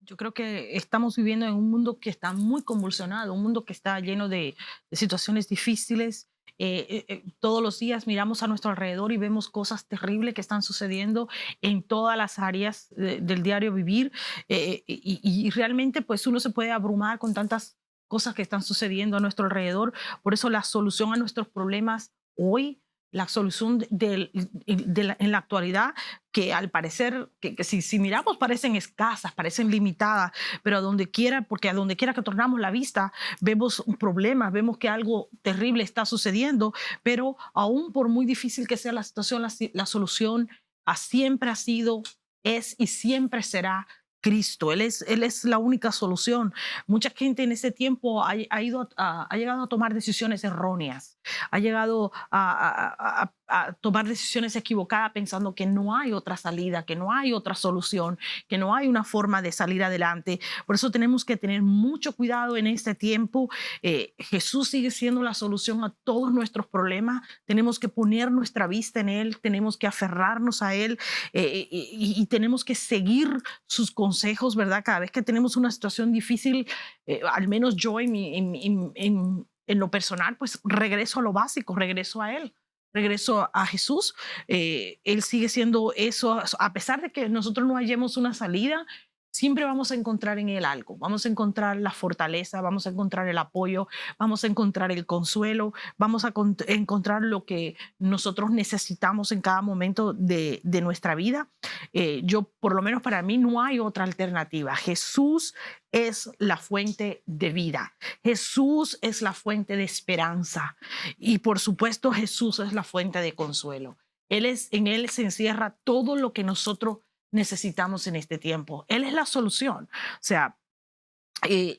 Yo creo que estamos viviendo en un mundo que está muy convulsionado, un mundo que está lleno de situaciones difíciles. Todos los días miramos a nuestro alrededor y vemos cosas terribles que están sucediendo en todas las áreas del diario vivir. Y realmente pues uno se puede abrumar con tantas cosas que están sucediendo a nuestro alrededor. Por eso la solución a nuestros problemas hoy, la solución en la actualidad, que al parecer, que si miramos parecen escasas, parecen limitadas, pero a donde quiera, porque a donde quiera que tornamos la vista, vemos un problema, vemos que algo terrible está sucediendo, pero aún por muy difícil que sea la situación, la solución siempre ha sido, es y siempre será Cristo. Él es la única solución. Mucha gente en ese tiempo ha llegado a tomar decisiones erróneas, ha llegado a tomar decisiones equivocadas pensando que no hay otra salida, que no hay otra solución, que no hay una forma de salir adelante. Por eso tenemos que tener mucho cuidado en este tiempo. Jesús sigue siendo la solución a todos nuestros problemas. Tenemos que poner nuestra vista en Él, tenemos que aferrarnos a Él, y tenemos que seguir sus consejos, ¿verdad? Cada vez que tenemos una situación difícil, al menos yo en lo personal, pues regreso a lo básico, regreso a Él, regreso a Jesús. Él sigue siendo eso, a pesar de que nosotros no hallemos una salida. Siempre vamos a encontrar en Él algo, vamos a encontrar la fortaleza, vamos a encontrar el apoyo, vamos a encontrar el consuelo, vamos a encontrar lo que nosotros necesitamos en cada momento de nuestra vida. Yo, por lo menos para mí, no hay otra alternativa. Jesús es la fuente de vida. Jesús es la fuente de esperanza. Y por supuesto, Jesús es la fuente de consuelo. En Él se encierra todo lo que nosotros necesitamos en este tiempo. Él es la solución. O sea,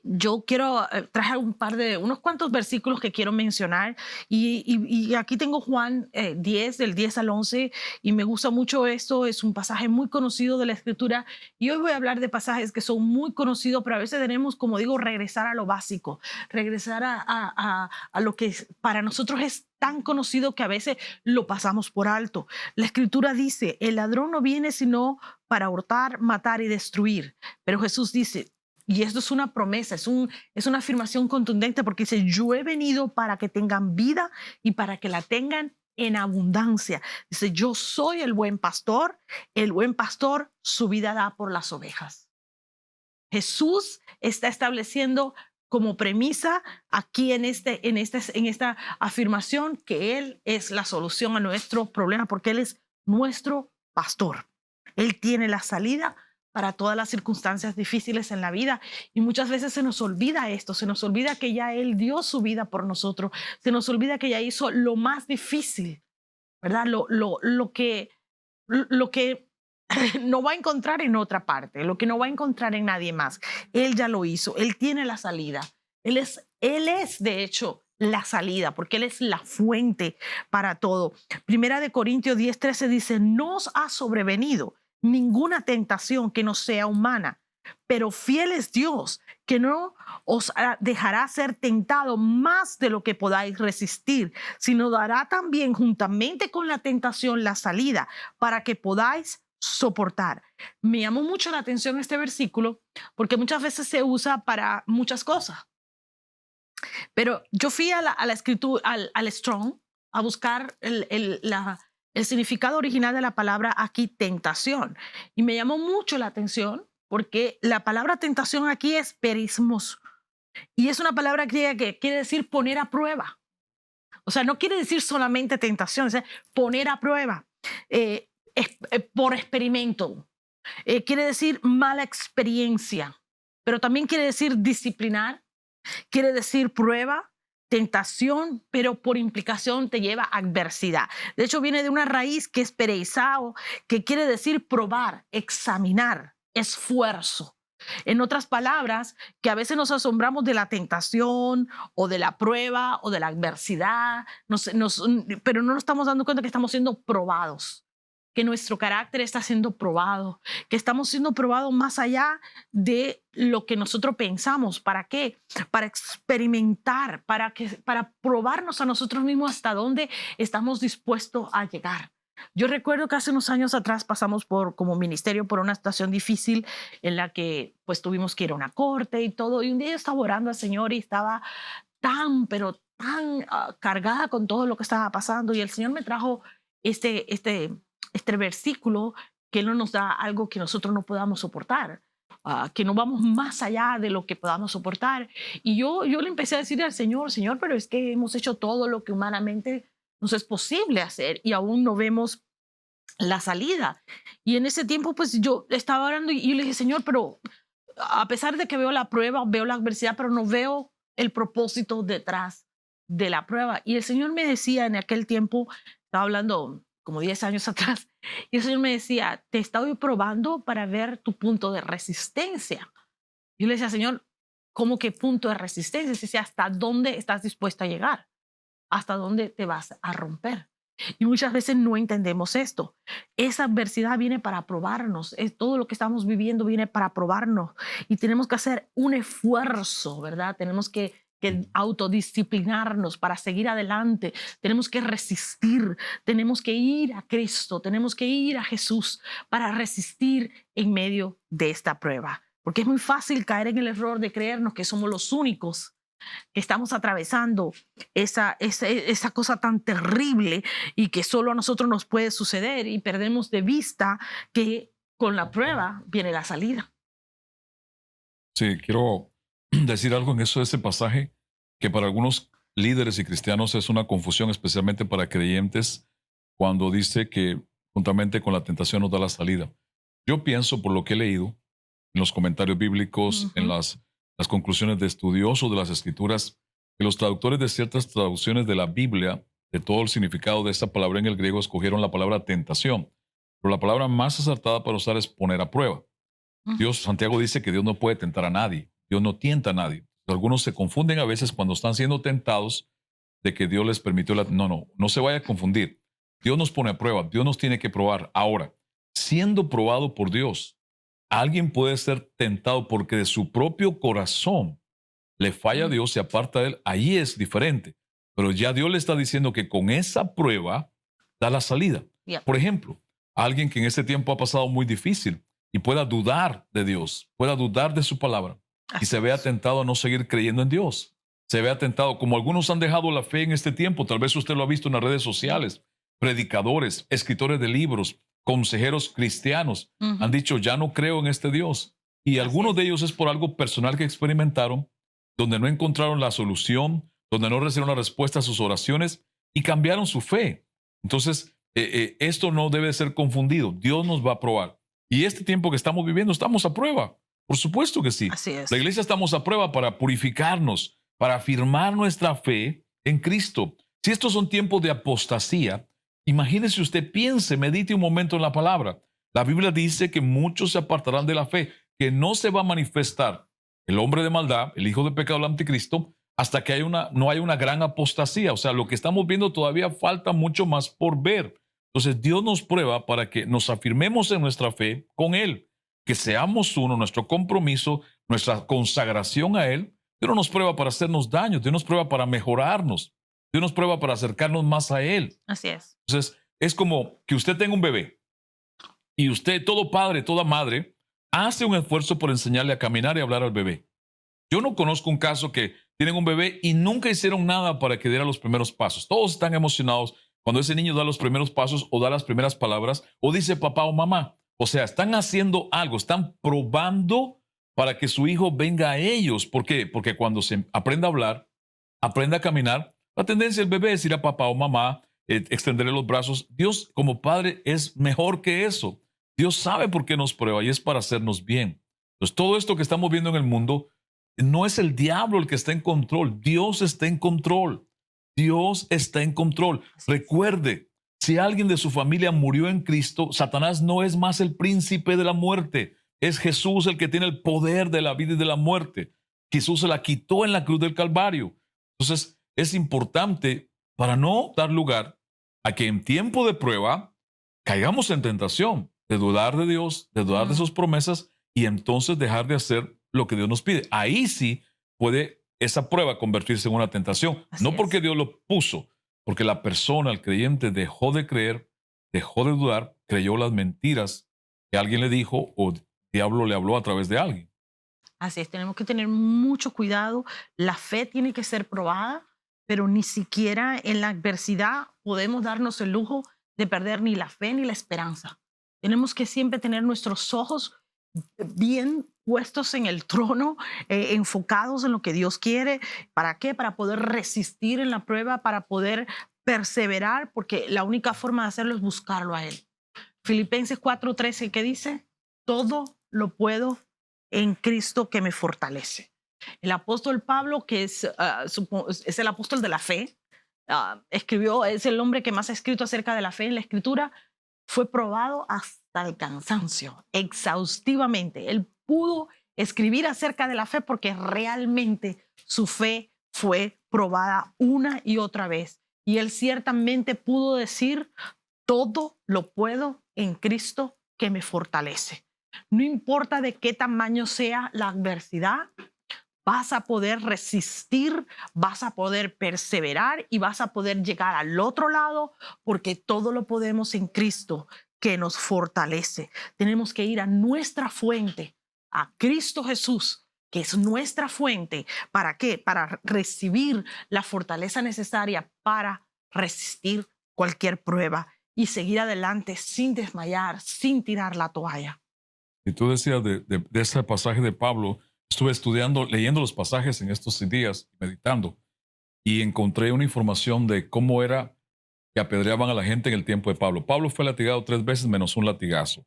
yo quiero traje unos cuantos versículos que quiero mencionar, y aquí tengo Juan 10, del 10 al 11, y me gusta mucho esto. Es un pasaje muy conocido de la Escritura, y hoy voy a hablar de pasajes que son muy conocidos, pero a veces tenemos, como digo, regresar a lo básico, regresar a lo que para nosotros es tan conocido que a veces lo pasamos por alto. La Escritura dice: el ladrón no viene sino para hurtar, matar y destruir. Pero Jesús dice, y esto es una promesa, es una afirmación contundente, porque dice: yo he venido para que tengan vida y para que la tengan en abundancia. Dice: yo soy el buen pastor su vida da por las ovejas. Jesús está estableciendo como premisa aquí en esta afirmación que Él es la solución a nuestros problemas, porque Él es nuestro pastor. Él tiene la salida para todas las circunstancias difíciles en la vida, y muchas veces se nos olvida esto, se nos olvida que ya Él dio su vida por nosotros, se nos olvida que ya hizo lo más difícil, ¿verdad? Lo que no va a encontrar en otra parte, lo que no va a encontrar en nadie más. Él ya lo hizo, Él tiene la salida. Él es de hecho la salida, porque Él es la fuente para todo. Primera de Corintios 10:13 dice: no os ha sobrevenido ninguna tentación que no sea humana, pero fiel es Dios, que no os dejará ser tentado más de lo que podáis resistir, sino dará también juntamente con la tentación la salida para que podáis soportar. Me llamó mucho la atención este versículo, porque muchas veces se usa para muchas cosas, pero yo fui a la escritura, al Strong, a buscar el significado original de la palabra aquí, tentación, y me llamó mucho la atención porque la palabra tentación aquí es perismos, y es una palabra griega que quiere decir poner a prueba. O sea, no quiere decir solamente tentación, es poner a prueba, por experimento. Quiere decir mala experiencia, pero también quiere decir disciplinar, quiere decir prueba, tentación, pero por implicación te lleva a adversidad. De hecho, viene de una raíz que es pereizao, que quiere decir probar, examinar, esfuerzo. En otras palabras, que a veces nos asombramos de la tentación o de la prueba o de la adversidad, pero no nos estamos dando cuenta que estamos siendo probados, que nuestro carácter está siendo probado, que estamos siendo probados más allá de lo que nosotros pensamos. ¿Para qué? Para experimentar, para probarnos a nosotros mismos hasta dónde estamos dispuestos a llegar. Yo recuerdo que hace unos años atrás pasamos como ministerio por una situación difícil en la que pues tuvimos que ir a una corte y todo. Y un día yo estaba orando al Señor y estaba pero tan cargada con todo lo que estaba pasando. Y el Señor me trajo este, este, este versículo que Él no nos da algo que nosotros no podamos soportar. Que no vamos más allá de lo que podamos soportar. Y yo le empecé a decir al Señor, Señor, pero es que hemos hecho todo lo que humanamente nos es posible hacer y aún no vemos la salida. Y en ese tiempo, pues yo estaba orando y yo le dije, Señor, pero a pesar de que veo la prueba, veo la adversidad, pero no veo el propósito detrás de la prueba. Y el Señor me decía en aquel tiempo, estaba hablando como 10 años atrás, y el Señor me decía, te estoy probando para ver tu punto de resistencia. Yo le decía, Señor, ¿cómo que punto de resistencia? Es decir, ¿hasta dónde estás dispuesto a llegar? ¿Hasta dónde te vas a romper? Y muchas veces no entendemos esto. Esa adversidad viene para probarnos. Todo lo que estamos viviendo viene para probarnos. Y tenemos que hacer un esfuerzo, ¿verdad? Tenemos que autodisciplinarnos para seguir adelante. Tenemos que resistir. Tenemos que ir a Cristo. Tenemos que ir a Jesús para resistir en medio de esta prueba. Porque es muy fácil caer en el error de creernos que somos los únicos que estamos atravesando esa cosa tan terrible y que solo a nosotros nos puede suceder y perdemos de vista que con la prueba viene la salida. Sí, quiero decir algo en eso de ese pasaje, que para algunos líderes y cristianos es una confusión, especialmente para creyentes, cuando dice que juntamente con la tentación nos da la salida. Yo pienso, por lo que he leído, en los comentarios bíblicos, en Ujú, las conclusiones de estudiosos de las escrituras, que los traductores de ciertas traducciones de la Biblia, de todo el significado de esta palabra en el griego, escogieron la palabra tentación. Pero la palabra más acertada para usar es poner a prueba. ujú. Santiago dice que Dios no puede tentar a nadie. Dios no tienta a nadie. Algunos se confunden a veces cuando están siendo tentados de que Dios les permitió la... No, no, no se vaya a confundir. Dios nos pone a prueba. Dios nos tiene que probar. Ahora, siendo probado por Dios, alguien puede ser tentado porque de su propio corazón le falla a Mm, Dios, se aparta de él. Ahí es diferente. Pero ya Dios le está diciendo que con esa prueba da la salida. yep, Por ejemplo, alguien que en este tiempo ha pasado muy difícil y pueda dudar de Dios, pueda dudar de su palabra y así se vea es. tentado a no seguir creyendo en Dios. Se vea tentado, como algunos han dejado la fe en este tiempo, tal vez usted lo ha visto en las redes Yep, sociales, predicadores, escritores de libros, consejeros cristianos, han ujú, dicho, ya no creo en este Dios. Y así algunos de es. ellos es por algo personal que experimentaron, donde no encontraron la solución, donde no recibieron la respuesta a sus oraciones y cambiaron su fe. Entonces, esto no debe ser confundido. Dios nos va a probar. Y este tiempo que estamos viviendo, estamos a prueba. Por supuesto que sí. Así La es. iglesia estamos a prueba para purificarnos, para afirmar nuestra fe en Cristo. Si estos son tiempos de apostasía, imagínese usted, piense, medite un momento en la palabra. La Biblia dice que muchos se apartarán de la fe, que no se va a manifestar el hombre de maldad, el hijo de pecado, el anticristo, hasta que no haya una gran apostasía. O sea, lo que estamos viendo todavía falta mucho más por ver. Entonces, Dios nos prueba para que nos afirmemos en nuestra fe con Él, que seamos uno, nuestro compromiso, nuestra consagración a Él. Dios no nos prueba para hacernos daño, Dios nos prueba para mejorarnos, Dios nos prueba para acercarnos más a Él. Así es. Entonces, es como que usted tenga un bebé y usted, todo padre, toda madre, hace un esfuerzo por enseñarle a caminar y hablar al bebé. Yo no conozco un caso que tienen un bebé y nunca hicieron nada para que diera los primeros pasos. Todos están emocionados cuando ese niño da los primeros pasos o da las primeras palabras o dice papá o mamá. O sea, están haciendo algo, están probando para que su hijo venga a ellos. ¿Por qué? Porque cuando se aprenda a hablar, aprenda a caminar, la tendencia del bebé es ir a papá o mamá, extenderle los brazos. Dios como padre es mejor que eso. Dios sabe por qué nos prueba y es para hacernos bien. Entonces, todo esto que estamos viendo en el mundo no es el diablo el que está en control. Dios está en control. Dios está en control. Así es. Recuerde, si alguien de su familia murió en Cristo, Satanás no es más el príncipe de la muerte. Es Jesús el que tiene el poder de la vida y de la muerte. Jesús se la quitó en la cruz del Calvario. Entonces, es importante para no dar lugar a que en tiempo de prueba caigamos en tentación de dudar de Dios, de dudar de Mm, sus promesas y entonces dejar de hacer lo que Dios nos pide. Ahí sí puede esa prueba convertirse en una tentación. así No porque es. Dios lo puso, porque la persona, el creyente, dejó de creer dejó de dudar, creyó las mentiras que alguien le dijo o el diablo le habló a través de alguien. Así es, tenemos que tener mucho cuidado. La fe tiene que ser probada, pero ni siquiera en la adversidad podemos darnos el lujo de perder ni la fe ni la esperanza. Tenemos que siempre tener nuestros ojos bien puestos en el trono, enfocados en lo que Dios quiere. ¿Para qué? Para poder resistir en la prueba, para poder perseverar, porque la única forma de hacerlo es buscarlo a Él. Filipenses 4:13, ¿qué dice? Todo lo puedo en Cristo que me fortalece. El apóstol Pablo, que es el apóstol de la fe, escribió, es el hombre que más ha escrito acerca de la fe en la escritura, fue probado hasta el cansancio, exhaustivamente. Él pudo escribir acerca de la fe porque realmente su fe fue probada una y otra vez. Y él ciertamente pudo decir, todo lo puedo en Cristo que me fortalece. No importa de qué tamaño sea la adversidad, vas a poder resistir, vas a poder perseverar y vas a poder llegar al otro lado porque todo lo podemos en Cristo que nos fortalece. Tenemos que ir a nuestra fuente, a Cristo Jesús, que es nuestra fuente. ¿Para qué? Para recibir la fortaleza necesaria para resistir cualquier prueba y seguir adelante sin desmayar, sin tirar la toalla. Y tú decías de ese pasaje de Pablo, estuve estudiando, leyendo los pasajes en estos días, meditando, y encontré una información de cómo era que apedreaban a la gente en el tiempo de Pablo. Pablo fue latigado 3 veces menos un latigazo.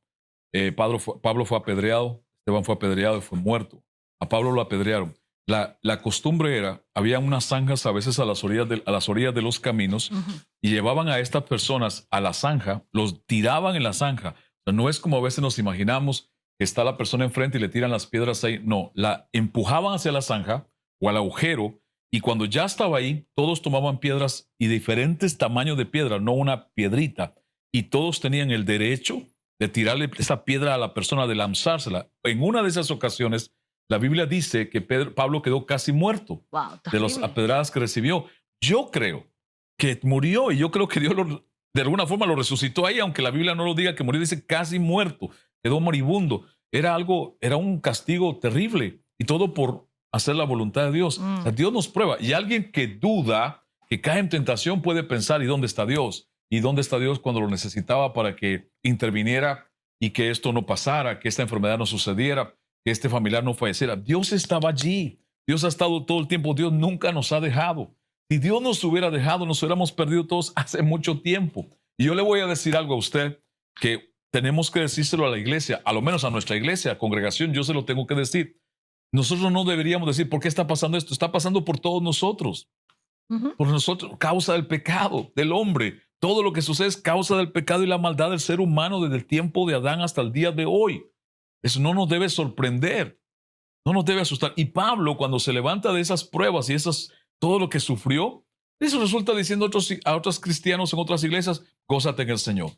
Pablo fue apedreado, Esteban fue apedreado y fue muerto. A Pablo lo apedrearon. La costumbre era, había unas zanjas a veces a las orillas de los caminos y llevaban a estas personas a la zanja, los tiraban en la zanja. O sea, no es como a veces nos imaginamos que está la persona enfrente y le tiran las piedras ahí. No, la empujaban hacia la zanja o al agujero y cuando ya estaba ahí, todos tomaban piedras y diferentes tamaños de piedra, no una piedrita. Y todos tenían el derecho de tirarle esa piedra a la persona, de lanzársela. En una de esas ocasiones, la Biblia dice que Pablo quedó casi muerto Wow, de las terrible. pedradas que recibió. Yo creo que murió y yo creo que Dios de alguna forma lo resucitó ahí, aunque la Biblia no lo diga que murió, dice casi muerto, quedó moribundo. Era un castigo terrible y todo por hacer la voluntad de Dios. O sea, Dios nos prueba y alguien que duda, que cae en tentación puede pensar, ¿y dónde está Dios? ¿Y dónde está Dios cuando lo necesitaba para que interviniera y que esto no pasara, que esta enfermedad no sucediera, que este familiar no falleciera? Dios estaba allí. Dios ha estado todo el tiempo. Dios nunca nos ha dejado. Si Dios nos hubiera dejado, nos hubiéramos perdido todos hace mucho tiempo. Y yo le voy a decir algo a usted que tenemos que decírselo a la iglesia, a lo menos a nuestra iglesia, congregación, yo se lo tengo que decir. Nosotros no deberíamos decir, ¿por qué está pasando esto? Está pasando por todos nosotros. Ujú. Por nosotros, causa del pecado del hombre. Todo lo que sucede es causa del pecado y la maldad del ser humano desde el tiempo de Adán hasta el día de hoy. Eso no nos debe sorprender, no nos debe asustar. Y Pablo, cuando se levanta de esas pruebas y todo lo que sufrió, eso resulta diciendo a otros cristianos en otras iglesias, gózate en el Señor.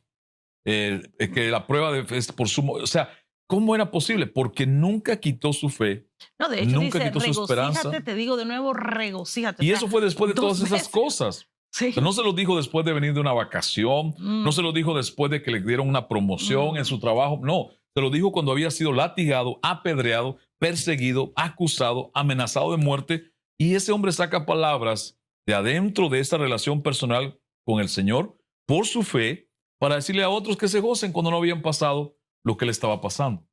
Que la prueba es por sumo. O sea, ¿cómo era posible? Porque nunca quitó su fe, No, de hecho nunca dice, quitó su esperanza. regocíjate, te digo de nuevo, regocíjate. O Y sea, eso fue después de todas dos esas veces. cosas. Sí. O sea, no se lo dijo después de venir de una vacación, no se lo dijo después de que le dieron una promoción en su trabajo, no, se lo dijo cuando había sido latigado, apedreado, perseguido, acusado, amenazado de muerte, y ese hombre saca palabras de adentro de esa relación personal con el Señor por su fe para decirle a otros que se gocen cuando no habían pasado lo que le estaba pasando.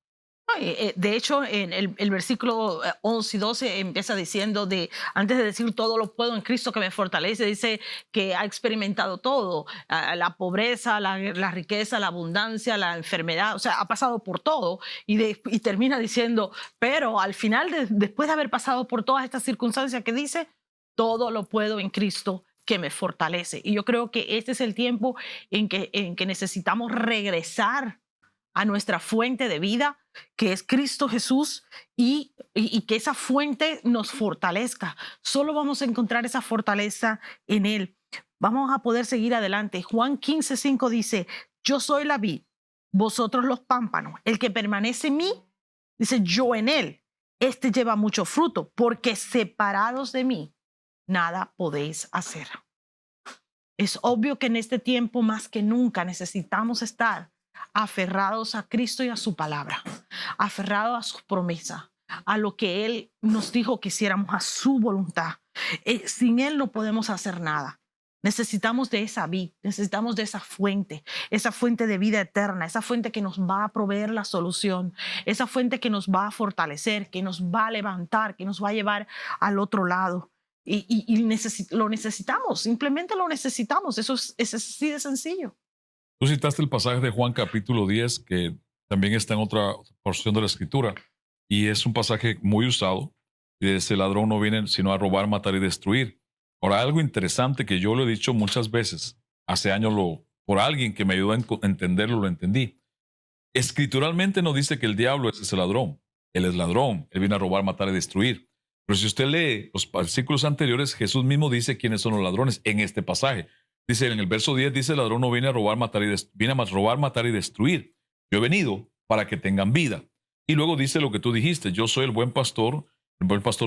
No, de hecho, en el versículo 11 y 12 empieza diciendo antes de decir todo lo puedo en Cristo que me fortalece, dice que ha experimentado todo, la pobreza, la riqueza, la abundancia, la enfermedad, o sea, ha pasado por todo y termina diciendo, pero al final, después de haber pasado por todas estas circunstancias que dice, todo lo puedo en Cristo que me fortalece. Y yo creo que este es el tiempo en que necesitamos regresar a nuestra fuente de vida, que es Cristo Jesús, y que esa fuente nos fortalezca. Solo vamos a encontrar esa fortaleza en Él. Vamos a poder seguir adelante. Juan 15:5 dice, yo soy la vid, vosotros los pámpanos. El que permanece en mí, dice, yo en Él. Este lleva mucho fruto, porque separados de mí, nada podéis hacer. Es obvio que en este tiempo más que nunca necesitamos estar aferrados a Cristo y a su palabra, aferrados a sus promesas, a lo que Él nos dijo que hiciéramos, a su voluntad. Sin Él no podemos hacer nada. Necesitamos de esa vid, necesitamos de esa fuente de vida eterna, esa fuente que nos va a proveer la solución, esa fuente que nos va a fortalecer, que nos va a levantar, que nos va a llevar al otro lado. Lo necesitamos, simplemente lo necesitamos. Eso es así de sencillo. Tú citaste el pasaje de Juan capítulo 10, que también está en otra porción de la escritura, y es un pasaje muy usado, y dice, el ladrón no viene sino a robar, matar y destruir. Ahora, algo interesante que yo lo he dicho muchas veces, hace años por alguien que me ayudó a entenderlo, lo entendí. Escrituralmente no dice que el diablo es ese ladrón. Él es ladrón, él viene a robar, matar y destruir. Pero si usted lee los versículos anteriores, Jesús mismo dice quiénes son los ladrones en este pasaje. Dice en el verso 10, dice, el ladrón no viene a robar, viene a robar, matar y destruir. Yo he venido para que tengan vida. Y luego dice lo que tú dijiste, yo soy el buen pastor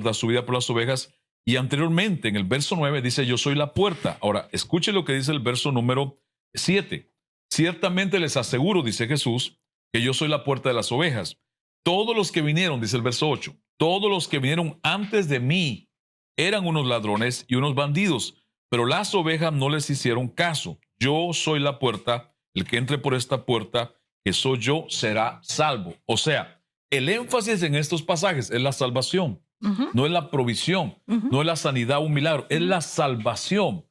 da su vida por las ovejas. Y anteriormente, en el verso 9, dice, yo soy la puerta. Ahora, escuche lo que dice el verso número 7. Ciertamente les aseguro, dice Jesús, que yo soy la puerta de las ovejas. Todos los que vinieron, dice el verso 8, todos los que vinieron antes de mí eran unos ladrones y unos bandidos, pero las ovejas no les hicieron caso. Yo soy la puerta, el que entre por esta puerta, que soy yo, será salvo. O sea, el énfasis en estos pasajes es la salvación, no es la provisión, no es la sanidad o un milagro, es la salvación.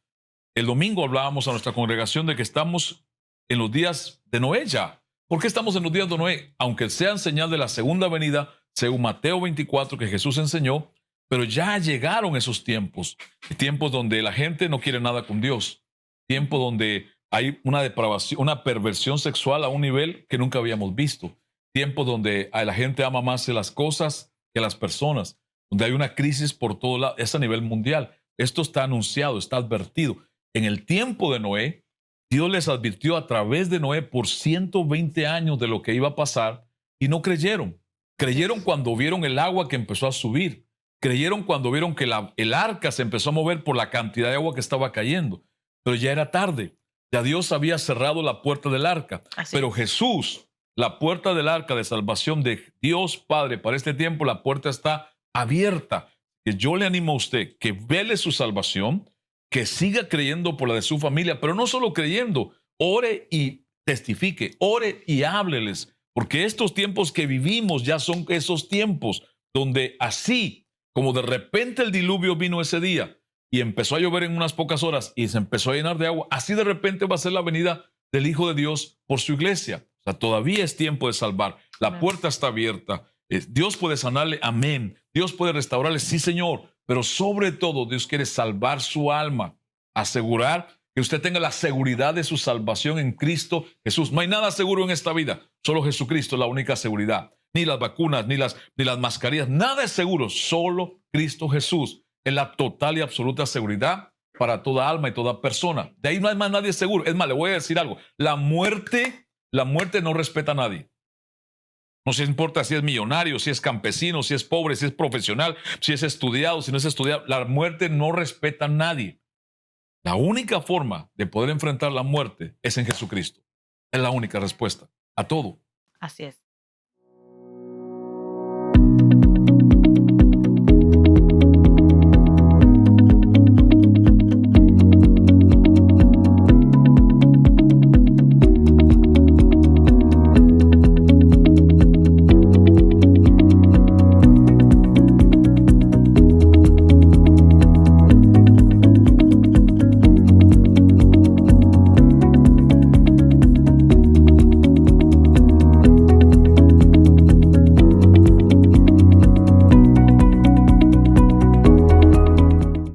El domingo hablábamos a nuestra congregación de que estamos en los días de Noé ya. ¿Por qué estamos en los días de Noé? Aunque sean señal de la segunda venida, según Mateo 24 que Jesús enseñó, pero ya llegaron esos tiempos, tiempos donde la gente no quiere nada con Dios, tiempos donde hay una depravación, una perversión sexual a un nivel que nunca habíamos visto, tiempos donde la gente ama más las cosas que las personas, donde hay una crisis por todo lado, es a nivel mundial. Esto está anunciado, está advertido. En el tiempo de Noé, Dios les advirtió a través de Noé por 120 años de lo que iba a pasar y no creyeron. Creyeron cuando vieron el agua que empezó a subir. Creyeron cuando vieron que el arca se empezó a mover por la cantidad de agua que estaba cayendo. Pero ya era tarde. Ya Dios había cerrado la puerta del arca. Pero Jesús, la puerta del arca de salvación de Dios Padre para este tiempo, la puerta está abierta. Que yo le animo a usted que vele su salvación, que siga creyendo por la de su familia, pero no solo creyendo, ore y testifique, ore y hábleles, porque estos tiempos que vivimos ya son esos tiempos donde así como de repente el diluvio vino ese día y empezó a llover en unas pocas horas y se empezó a llenar de agua, así de repente va a ser la venida del Hijo de Dios por su iglesia. O sea, todavía es tiempo de salvar. La puerta está abierta. Dios puede sanarle, amén. Dios puede restaurarle, sí, Señor. Pero sobre todo, Dios quiere salvar su alma, asegurar que usted tenga la seguridad de su salvación en Cristo Jesús. No hay nada seguro en esta vida, solo Jesucristo es la única seguridad. Ni las vacunas, ni las mascarillas, nada es seguro, solo Cristo Jesús es la total y absoluta seguridad para toda alma y toda persona. De ahí no hay más nadie seguro. Es más, le voy a decir algo, la muerte no respeta a nadie. No se importa si es millonario, si es campesino, si es pobre, si es profesional, si es estudiado, si no es estudiado. La muerte no respeta a nadie. La única forma de poder enfrentar la muerte es en Jesucristo. Es la única respuesta a todo. Así es.